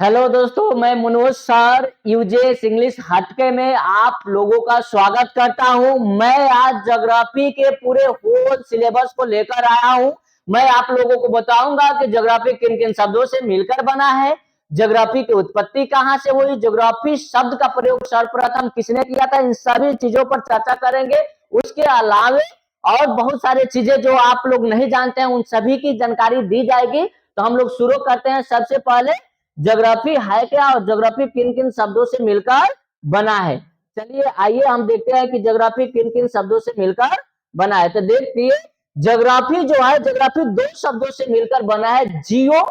Hello दोस्तों, मैं Manoj sir uses English हटके में आप लोगों का स्वागत करता हूं। मैं आज ज्योग्राफी के पूरे होल सिलेबस को लेकर आया हूं। मैं आप लोगों को बताऊंगा कि ज्योग्राफी किन किन शब्दों से मिलकर बना है, ज्योग्राफी की उत्पत्ति कहां से हुई, ज्योग्राफी शब्द का प्रयोग सर्वप्रथम किसने किया था, इन सभी चीजों पर चर्चा करेंगे। उसके अलावे और बहुत सारी चीजें जो आप लोग नहीं जानते हैं उन सभी की जानकारी दी जाएगी। तो हम लोग शुरू करते हैं। सबसे पहले ज्योग्राफी है क्या और ज्योग्राफी किन किन शब्दों से मिलकर बना है। चलिए आइए हम देखते हैं कि ज्योग्राफी किन किन शब्दों से मिलकर बना है। तो देखिए, ज्योग्राफी जो है, ज्योग्राफी दो शब्दों से मिलकर बना है, जियो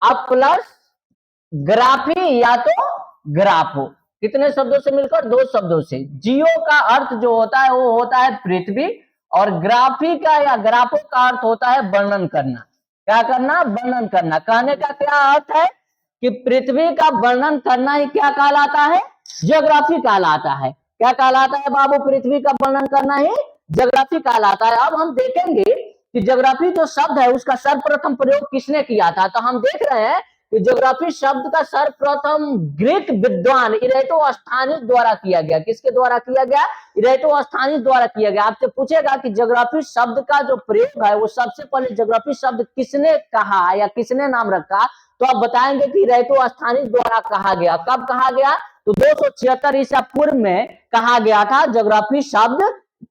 अब प्लस ग्राफी या तो ग्राफो। कितने शब्दों से मिलकर? दो शब्दों से। जियो का अर्थ जो होता है वो होता है पृथ्वी, और ग्राफी का या ग्राफो का अर्थ होता है वर्णन करना। क्या करना? वर्णन करना। कहने का क्या अर्थ है कि पृथ्वी का वर्णन करना ही क्या कहलाता है? ज्योग्राफी कहलाता है। क्या कहलाता है बाबू? पृथ्वी का वर्णन करना ही ज्योग्राफी कहलाता है। अब हम देखेंगे कि ज्योग्राफी जो शब्द है उसका सर्वप्रथम प्रयोग किसने किया था। तो हम देख रहे हैं कि ज्योग्राफी शब्द का सर्वप्रथम ग्रीक विद्वान इरेटोस्थानीज द्वारा किया गया। किसके द्वारा किया गया? इरेटोस्थानीज द्वारा किया गया। आपसे पूछेगा कि ज्योग्राफी शब्द का जो प्रयोग है वो सबसे पहले ज्योग्राफी शब्द किसने कहा या किसने नाम रखा, तो आप बताएंगे कि इरेटोस्थानीज द्वारा कहा गया। कब कहा गया? तो 276 ईसा पूर्व में कहा गया था। ज्योग्राफी शब्द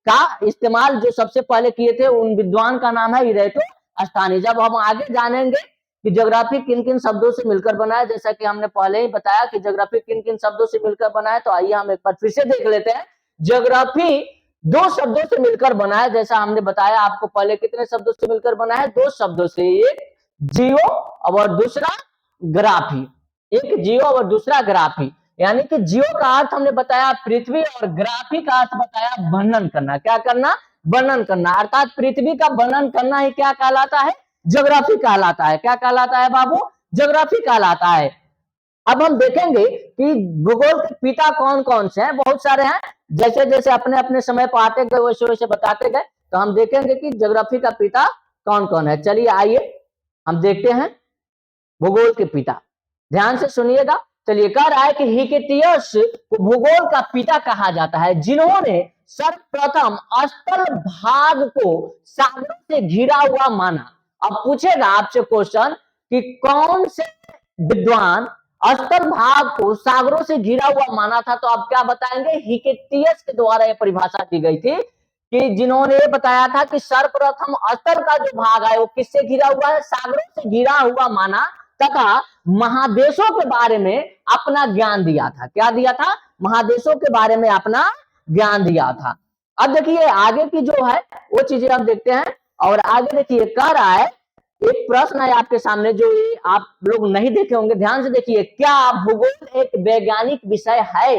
का इस्तेमाल जो सबसे पहले किए थे उन विद्वान का नाम है इरेटोस्थानीज। जब हम आगे जानेंगे कि ज्योग्राफी किन किन शब्दों से मिलकर बना है, जैसा कि हमने पहले ही बताया कि ज्योग्राफी किन किन शब्दों से मिलकर बना है, तो आइए हम एक बार फिर से देख लेते हैं। ज्योग्राफी दो शब्दों से मिलकर बना है, जैसा हमने बताया आपको पहले। कितने शब्दों से मिलकर बना है? दो शब्दों से। एक जियो और दूसरा ग्राफी। एक जियो और दूसरा ग्राफी। यानी कि जियो का अर्थ हमने बताया पृथ्वी, और ग्राफी का अर्थ बताया वर्णन करना। क्या करना? वर्णन करना। अर्थात पृथ्वी का वर्णन करना ही क्या कहलाता है? ज्योग्राफी कहलाता है। क्या कहलाता है बाबू? ज्योग्राफी कहलाता है। अब हम देखेंगे कि भूगोल के पिता कौन कौन से हैं। बहुत सारे हैं। जैसे जैसे अपने अपने समय पर आते गए वैसे वैसे बताते गए, तो हम देखेंगे कि ज्योग्राफी का पिता कौन कौन है। चलिए आइए हम देखते हैं भूगोल के पिता। ध्यान से सुनिएगा। चलिए, कह रहा है कि हिकेटियस को भूगोल का पिता कहा जाता है, जिन्होंने सर्वप्रथम स्थल भाग को सागरों से घिरा हुआ माना। अब पूछेगा आपसे क्वेश्चन कि कौन से विद्वान स्थल भाग को सागरों से घिरा हुआ माना था, तो आप क्या बताएंगे? हिकेटियस के द्वारा यह परिभाषा दी गई थी कि जिन्होंने ये बताया था कि सर्वप्रथम स्थल का जो भाग है वो किससे घिरा हुआ है? सागरों से घिरा हुआ माना, तथा महादेशों के बारे में अपना ज्ञान दिया था। क्या दिया था? महादेशों के बारे में अपना ज्ञान दिया था। अब देखिए आगे की जो है वो चीजें हम देखते हैं। और आगे देखिए, कह रहा है, एक प्रश्न है आपके सामने जो ये आप लोग नहीं देखे होंगे। ध्यान से देखिए, क्या भूगोल एक वैज्ञानिक विषय है?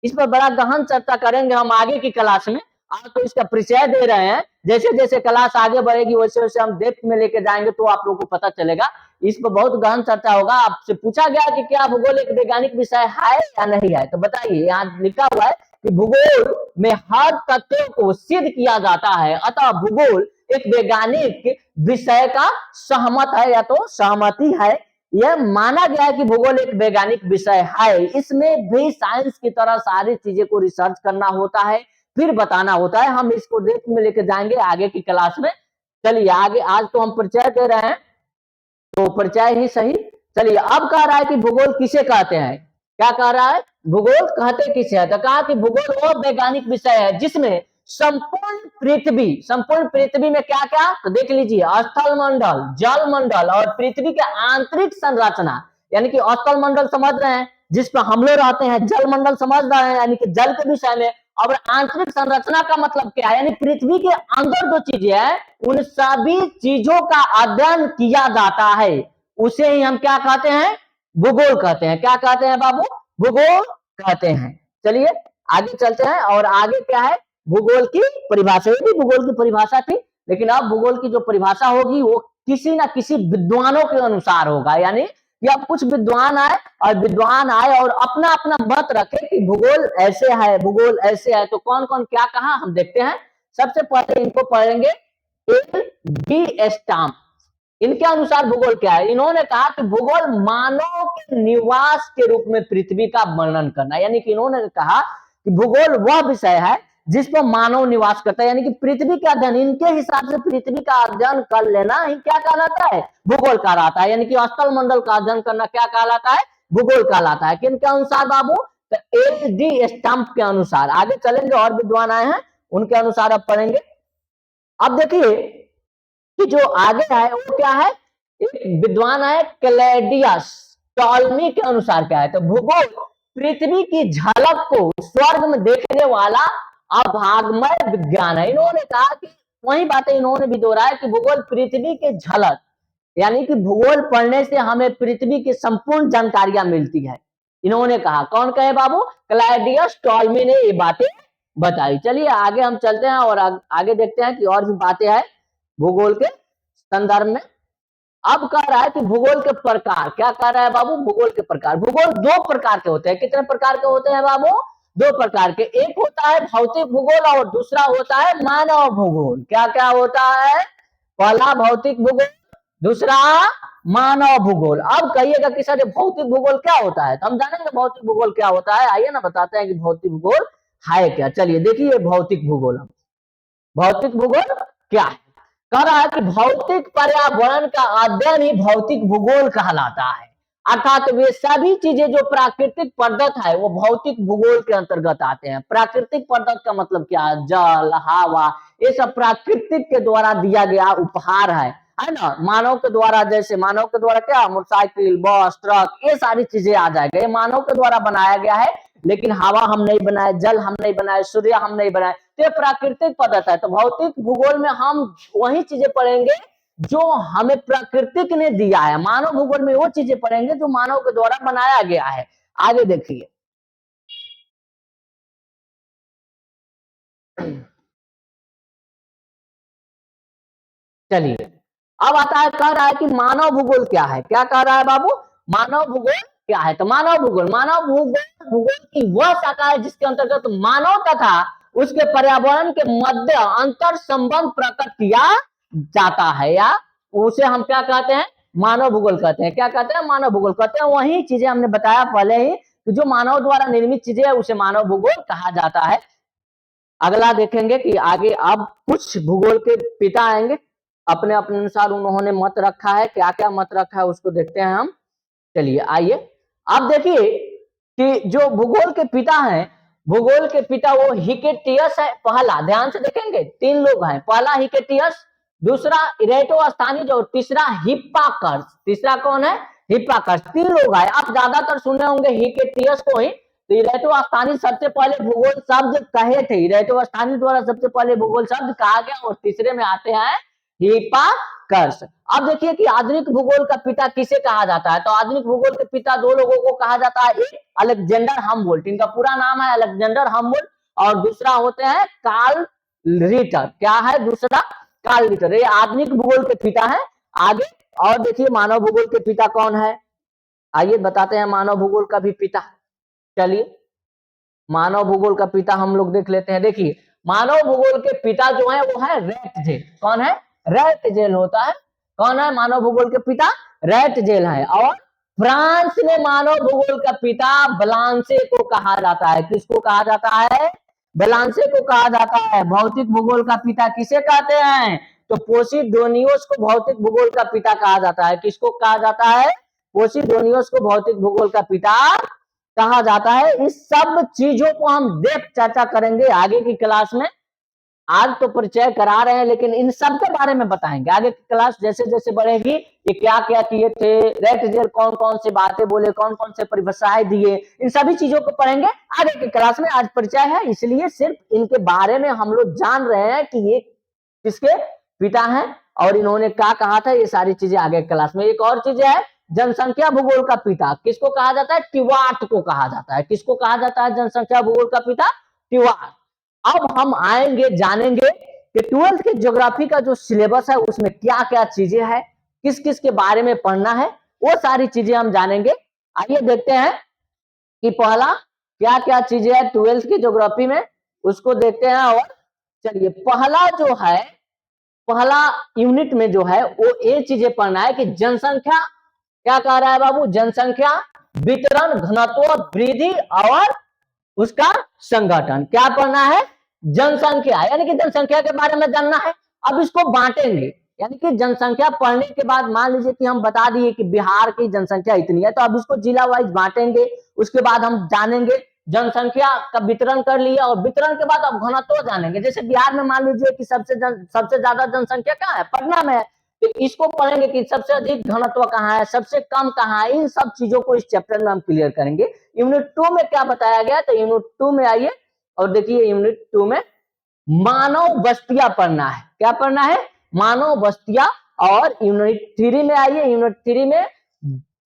इस पर बड़ा गहन चर्चा करेंगे हम आगे की क्लास में। आज तो इसका परिचय दे रहे हैं। जैसे जैसे क्लास आगे बढ़ेगी वैसे वैसे हम डेप्थ में लेके जाएंगे तो आप लोगों को पता चलेगा। इस पर बहुत गहन चर्चा होगा। आपसे पूछा गया कि क्या भूगोल एक वैज्ञानिक विषय है या नहीं है, तो बताइए। यहाँ लिखा हुआ है कि भूगोल में हर तथ्यों को सिद्ध किया जाता है, अतः भूगोल एक वैज्ञानिक विषय का सहमत है या तो सहमति है। यह माना गया है कि भूगोल एक वैज्ञानिक विषय है। इसमें भी साइंस की तरह सारी चीजें को रिसर्च करना होता है, फिर बताना होता है। हम इसको डेप्थ में लेके जाएंगे आगे की क्लास में। चलिए आगे, आज तो हम परिचय दे रहे हैं तो परिचय ही सही। चलिए, अब कह रहा है कि भूगोल किसे कहते हैं। क्या कह रहा है? भूगोल कहते किसे है? तो कहा कि भूगोल वो वैज्ञानिक विषय है जिसमें संपूर्ण पृथ्वी में क्या क्या, तो देख लीजिए, स्थल मंडल, जल मंडल और पृथ्वी के आंतरिक संरचना। यानी कि स्थल मंडल समझ रहे हैं जिस पर हम लोग रहते हैं, जल मंडल समझ रहे हैं यानी कि जल के विषय में, और आंतरिक संरचना का मतलब क्या है? यानी पृथ्वी के अंदर जो चीजें हैं उन सभी चीजों का अध्ययन किया जाता है। उसे ही हम क्या कहते हैं? भूगोल कहते हैं। क्या कहते हैं बाबू? भूगोल कहते हैं। चलिए आगे चलते हैं। और आगे क्या है? भूगोल की परिभाषा। ये भी भूगोल की परिभाषा थी, लेकिन अब भूगोल की जो परिभाषा होगी वो किसी ना किसी विद्वानों के अनुसार होगा। यानी कि अब कुछ विद्वान आए और अपना अपना मत रखे कि भूगोल ऐसे है, भूगोल ऐसे है। तो कौन कौन क्या कहा हम देखते हैं। सबसे पहले इनको पढ़ेंगे, एल बी स्टाम्प। इनके अनुसार भूगोल क्या है? इन्होंने कहा कि भूगोल मानव के निवास के रूप में पृथ्वी का वर्णन करना, यानी कि इन्होंने कहा कि भूगोल वह विषय है जिस पर मानव निवास करता है, यानी कि पृथ्वी का अध्ययन, इनके हिसाब से पृथ्वी का अध्ययन कर लेना ही क्या कहलाता है? भूगोल कहलाता है। यानी कि स्थल मंडल का अध्ययन करना क्या कहलाता है? भूगोल कहलाता है। किन के अनुसार बाबू? तो एल.डी. स्टम्प के अनुसार। आगे चलेंगे, और विद्वान आए हैं, उनके अनुसार अब पढ़ेंगे। अब देखिए कि जो आगे है वो क्या है? एक विद्वान है क्लैडियस टॉलमी के अनुसार क्या है? तो भूगोल पृथ्वी की झलक को स्वर्ग में देखने वाला अभागमय विज्ञान है। इन्होंने कहा कि वही बातें इन्होंने भी दोहराया कि भूगोल पृथ्वी के झलक, यानी कि भूगोल पढ़ने से हमें पृथ्वी की संपूर्ण जानकारियां मिलती है। इन्होंने कहा, कौन कहे बाबू? क्लैडियस टॉलमी ने ये बातें बताई। चलिए आगे हम चलते हैं और आगे देखते हैं कि और भी बातें हैं भूगोल के संदर्भ में। अब कह रहा है कि भूगोल के प्रकार, क्या कह रहा है बाबू? भूगोल के प्रकार। भूगोल दो प्रकार के होते हैं। कितने प्रकार के होते हैं बाबू? दो प्रकार के। एक होता है भौतिक भूगोल और दूसरा होता है मानव भूगोल। क्या क्या होता है? पहला भौतिक भूगोल, दूसरा मानव भूगोल। अब कहिएगा कि सर भौतिक भूगोल क्या होता है? तो हम जानेंगे भौतिक भूगोल क्या होता है। आइए ना बताते हैं कि भौतिक भूगोल है क्या। चलिए देखिए भौतिक भूगोल, भौतिक भूगोल क्या है? कह रहा है कि भौतिक पर्यावरण का अध्ययन ही भौतिक भूगोल कहलाता है। अर्थात वे सभी चीजें जो प्राकृतिक पदार्थ है वो भौतिक भूगोल के अंतर्गत आते हैं। प्राकृतिक पदार्थ का मतलब क्या है? जल, हवा, ये सब प्राकृतिक के द्वारा दिया गया उपहार है ना। मानव के द्वारा, जैसे मानव के द्वारा क्या, मोटरसाइकिल, बस, ट्रक, ये सारी चीजें आ जाएगा, ये मानव के द्वारा बनाया गया है। लेकिन हवा हम नहीं बनाए, जल हम नहीं बनाए, सूर्य हम नहीं बनाए, तो ये प्राकृतिक पदार्थ है। तो भौतिक भूगोल में हम वही चीजें पढ़ेंगे जो हमें प्रकृति ने दिया है। मानव भूगोल में वो चीजें पढ़ेंगे जो मानव के द्वारा बनाया गया है। आगे देखिए चलिए अब आता है, कह रहा है कि मानव भूगोल क्या है? क्या कह रहा है बाबू? मानव भूगोल क्या है? तो मानव भूगोल भूगोल की वह शाखा है जिसके अंतर्गत मानव तथा उसके पर्यावरण के मध्य अंतर संबंध प्रकट किया जाता है, या उसे हम क्या कहते हैं? मानव भूगोल कहते हैं। क्या कहते हैं? मानव भूगोल कहते हैं। वही चीजें हमने बताया पहले ही कि जो मानव द्वारा निर्मित चीजें है उसे मानव भूगोल कहा जाता है। अगला देखेंगे कि आगे अब कुछ भूगोल के पिता आएंगे, अपने अपने अनुसार उन्होंने मत रखा है। क्या क्या मत रखा है उसको देखते हैं हम। चलिए आइए अब देखिए कि जो भूगोल के पिता हैं, भूगोल के पिता वो हिकेटियस है पहला। ध्यान से देखेंगे, तीन लोग हैं। पहला हिकेटियस, दूसरा इरेटोस्थानीज और तीसरा हिप्पाकर्स। तीसरा कौन है? हिप्पाकर्स। तीन लोग हैं। आप ज्यादातर सुने होंगे हिकेटियस को ही। तो इरेटोस्थानीज सबसे पहले भूगोल शब्द कहे थे, इरेटोस्थानीज द्वारा सबसे पहले भूगोल शब्द कहा गया, और तीसरे में आते हैं हिप्पाकर्स। अब देखिए कि आधुनिक भूगोल का पिता किसे कहा जाता है? तो आधुनिक भूगोल के पिता दो लोगों को कहा जाता है। एक अलेक्जेंडर हम्बोल्ट, इनका पूरा नाम है अलेक्जेंडर हम्बोल्ट, और दूसरा होते हैं कार्ल रिटर। क्या है दूसरा? Karl Ritter. ये आधुनिक भूगोल के पिता है। आगे और देखिए मानव भूगोल के पिता कौन है? आइए बताते हैं मानव भूगोल का भी पिता। चलिए मानव भूगोल का पिता हम लोग देख लेते हैं। देखिए मानव भूगोल के पिता जो है वो है रैटजेल। कौन है? रैटजेल होता है। कौन है मानव भूगोल के पिता? रैटजेल है। और फ्रांस में मानव भूगोल का पिता ब्लांसे को कहा जाता है। किसको कहा जाता है? ब्लांसे को कहा जाता है। भौतिक भूगोल का पिता किसे कहते हैं? तो पोसिडोनियस को भौतिक भूगोल का पिता कहा जाता है। किसको कहा जाता है? पोसिडोनियस को भौतिक भूगोल का पिता कहा जाता है। इस सब चीजों को हम देख चर्चा करेंगे आगे की क्लास में। आज तो परिचय करा रहे हैं, लेकिन इन सब के बारे में बताएंगे आगे की क्लास जैसे जैसे बढ़ेगी। ये क्या क्या किए थे, रैटजेल कौन कौन से बातें बोले, कौन कौन से परिभाषाएं दिए, इन सभी चीजों को पढ़ेंगे आगे की क्लास में। आज परिचय है, इसलिए सिर्फ इनके बारे में हम लोग जान रहे हैं कि ये किसके पिता हैं और इन्होंने क्या कहा था। ये सारी चीजें आगे क्लास में। एक और चीज है, जनसंख्या भूगोल का पिता किसको कहा जाता है? टिवार्ट को कहा जाता है। किसको कहा जाता है जनसंख्या भूगोल का पिता? टिवार्ट। अब हम आएंगे जानेंगे कि 12th के ज्योग्राफी का जो सिलेबस है उसमें क्या क्या चीजें हैं, किस किस के बारे में पढ़ना है, वो सारी चीजें हम जानेंगे। आइए देखते हैं कि पहला क्या क्या चीजें है 12th की ज्योग्राफी में, उसको देखते हैं। और चलिए पहला जो है पहला यूनिट में जो है वो ये चीजें पढ़ना है कि जनसंख्या, क्या कह रहा है बाबू, जनसंख्या वितरण, घनत्व, वृद्धि और उसका संगठन। क्या पढ़ना है, जनसंख्या, यानी कि जनसंख्या के बारे में जानना है। अब इसको बांटेंगे, यानी कि जनसंख्या पढ़ने के बाद मान लीजिए कि हम बता दिए कि बिहार की जनसंख्या इतनी है, तो अब इसको जिला वाइज बांटेंगे। उसके बाद हम जानेंगे जनसंख्या का वितरण कर लिया, और वितरण के बाद अब घनत्व जानेंगे। जैसे बिहार में मान लीजिए कि सबसे ज्यादा जनसंख्या कहाँ है, पटना में है, तो इसको पढ़ेंगे कि सबसे अधिक घनत्व कहाँ है, सबसे कम कहाँ है। इन सब चीजों को इस चैप्टर में हम क्लियर करेंगे। यूनिट 2 में क्या बताया गया, तो यूनिट 2 में आइए और देखिए यूनिट 2 में मानव बस्तियां पढ़ना है। क्या पढ़ना है, मानव बस्तियां। और यूनिट 3 में आइए, यूनिट 3 में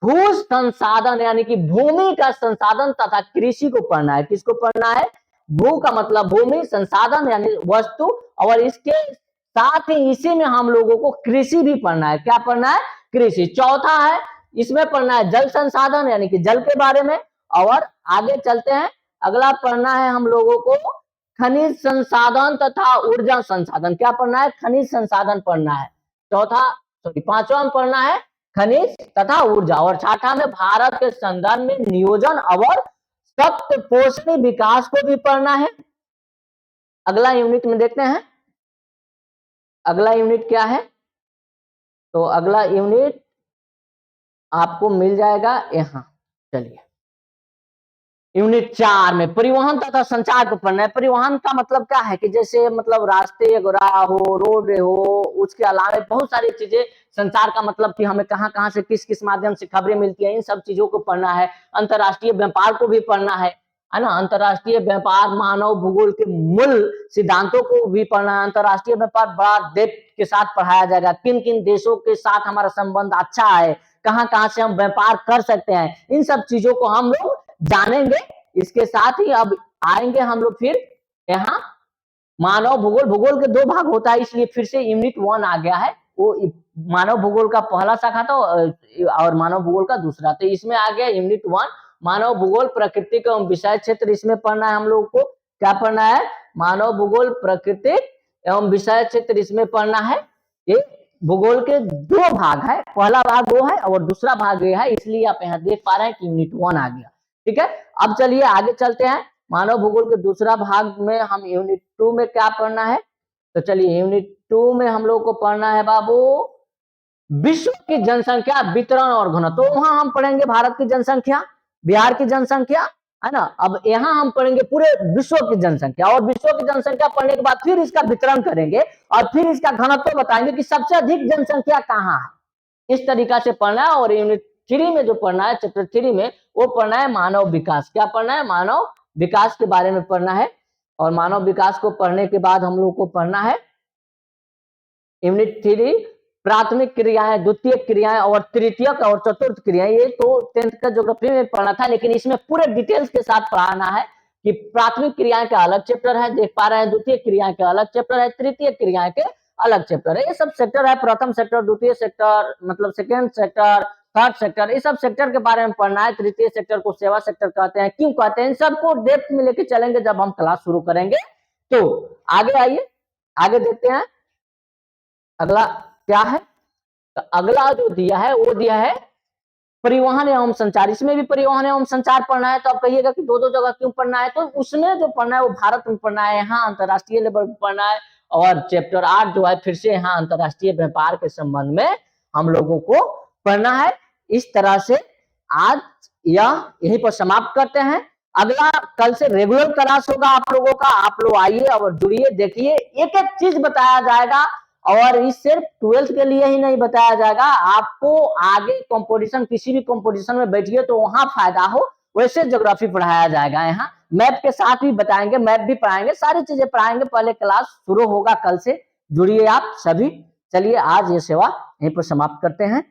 भू संसाधन, यानी कि भूमि का संसाधन तथा कृषि को पढ़ना है। किसको पढ़ना है, भू का मतलब भूमि, संसाधन यानी वस्तु, और इसके साथ ही इसी में हम लोगों को कृषि भी पढ़ना है। क्या पढ़ना है, कृषि। चौथा है, इसमें पढ़ना है जल संसाधन, यानी कि जल के बारे में। और आगे चलते हैं, अगला पढ़ना है हम लोगों को खनिज संसाधन तथा ऊर्जा संसाधन। क्या पढ़ना है, खनिज संसाधन पढ़ना है। पांचवा में पढ़ना है खनिज तथा ऊर्जा। और छठा में भारत के संदर्भ में नियोजन और सख्त पोषणी विकास को भी पढ़ना है। अगला यूनिट में देखते हैं, अगला यूनिट क्या है। तो अगला यूनिट आपको मिल जाएगा यहां, चलिए यूनिट 4 में परिवहन तथा संचार को पढ़ना है। परिवहन का मतलब क्या है कि जैसे मतलब रास्ते राह हो, रोड हो, उसके अलावा बहुत सारी चीजें। संचार का मतलब कि हमें कहां कहां से किस किस माध्यम से खबरें मिलती हैं, इन सब चीजों को पढ़ना है। अंतरराष्ट्रीय व्यापार को भी पढ़ना है ना। अंतरराष्ट्रीय व्यापार, मानव भूगोल के मूल सिद्धांतों को भी पढ़ना है। अंतरराष्ट्रीय व्यापार बड़ा डेप्थ के साथ पढ़ाया जाएगा। किन किन देशों के साथ हमारा संबंध अच्छा है, कहां कहां से हम व्यापार कर सकते हैं, इन सब चीजों को हम लोग जानेंगे। इसके साथ ही अब आएंगे हम लोग फिर यहाँ मानव भूगोल। भूगोल के 2 भाग होता है, इसलिए फिर से यूनिट 1 आ गया है। वो मानव भूगोल का पहला शाखा था और मानव भूगोल का दूसरा, तो इसमें आ गया यूनिट 1 मानव भूगोल प्राकृतिक एवं विषय क्षेत्र। इसमें पढ़ना है हम लोग को, क्या पढ़ना है, मानव भूगोल प्राकृतिक एवं विषय क्षेत्र। इसमें पढ़ना है, ये भूगोल के 2 भाग है, पहला भाग वो है और दूसरा भाग ये है, इसलिए आप यहाँ देख पा रहे हैं कि यूनिट 1 आ गया। ठीक है, अब चलिए आगे चलते हैं। मानव भूगोल के दूसरा भाग में हम यूनिट 2 में क्या पढ़ना है, तो चलिए यूनिट 2 में हम लोग को पढ़ना है बाबू विश्व की जनसंख्या वितरण और घनत्व। तो वहां हम पढ़ेंगे भारत की जनसंख्या, बिहार की जनसंख्या, है ना। अब यहाँ हम पढ़ेंगे पूरे विश्व की जनसंख्या, और विश्व की जनसंख्या पढ़ने के बाद फिर इसका वितरण करेंगे और फिर इसका घनत्व बताएंगे कि सबसे अधिक जनसंख्या कहाँ है। इस तरीका से पढ़ना है। और यूनिट 3 में जो पढ़ना है, चैप्टर 3 में वो पढ़ना है मानव विकास। क्या पढ़ना है, मानव विकास के बारे में पढ़ना है। और मानव विकास को पढ़ने के बाद हम लोग को पढ़ना है यूनिट 3 प्राथमिक क्रियाएं, द्वितीय क्रियाएं और तृतीयक और चतुर्थ क्रियाएं। ये तो 10th का ज्योग्राफी में पढ़ना था, लेकिन इसमें पूरे डिटेल्स के साथ पढ़ाना है कि प्राथमिक क्रियाएं का अलग चैप्टर है, देख पा रहे हैं, द्वितीय क्रियाएं का अलग चैप्टर है, तृतीय क्रियाएं के अलग चैप्टर है। ये सब सेक्टर है, प्रथम सेक्टर, द्वितीय सेक्टर, मतलब सेकेंड सेक्टर, थर्ड सेक्टर, ये सब सेक्टर के बारे में पढ़ना है। तृतीय सेक्टर को सेवा सेक्टर कहते हैं, क्यों कहते हैं, इन सबको डेप्थ में लेके चलेंगे जब हम क्लास शुरू करेंगे। तो आगे आइए, आगे देखते हैं अगला क्या है। तो अगला जो दिया है वो दिया है परिवहन एवं संचार। इसमें भी परिवहन एवं संचार पढ़ना है। तो आप कहिएगा कि 2-2 जगह क्यों पढ़ना है, तो उसमें जो पढ़ना है वो भारत में पढ़ना है, यहाँ अंतरराष्ट्रीय लेवल पर पढ़ना है। और चैप्टर 8 जो है फिर से यहाँ अंतरराष्ट्रीय व्यापार के संबंध में हम लोगों को पढ़ना है। इस तरह से आज यहीं पर समाप्त करते हैं। अगला कल से रेगुलर क्लास होगा आप लोगों का। आप लोग आइए और जुड़िए, देखिए एक एक चीज बताया जाएगा। और इस सिर्फ 12th के लिए ही नहीं बताया जाएगा, आपको आगे कंपटीशन, किसी भी कंपटीशन में बैठिए तो वहां फायदा हो, वैसे ज्योग्राफी पढ़ाया जाएगा। यहाँ मैप के साथ भी बताएंगे, मैप भी पढ़ाएंगे, सारी चीजें पढ़ाएंगे। पहले क्लास शुरू होगा कल से, जुड़िए आप सभी। चलिए आज ये सेवा यहीं पर समाप्त करते हैं।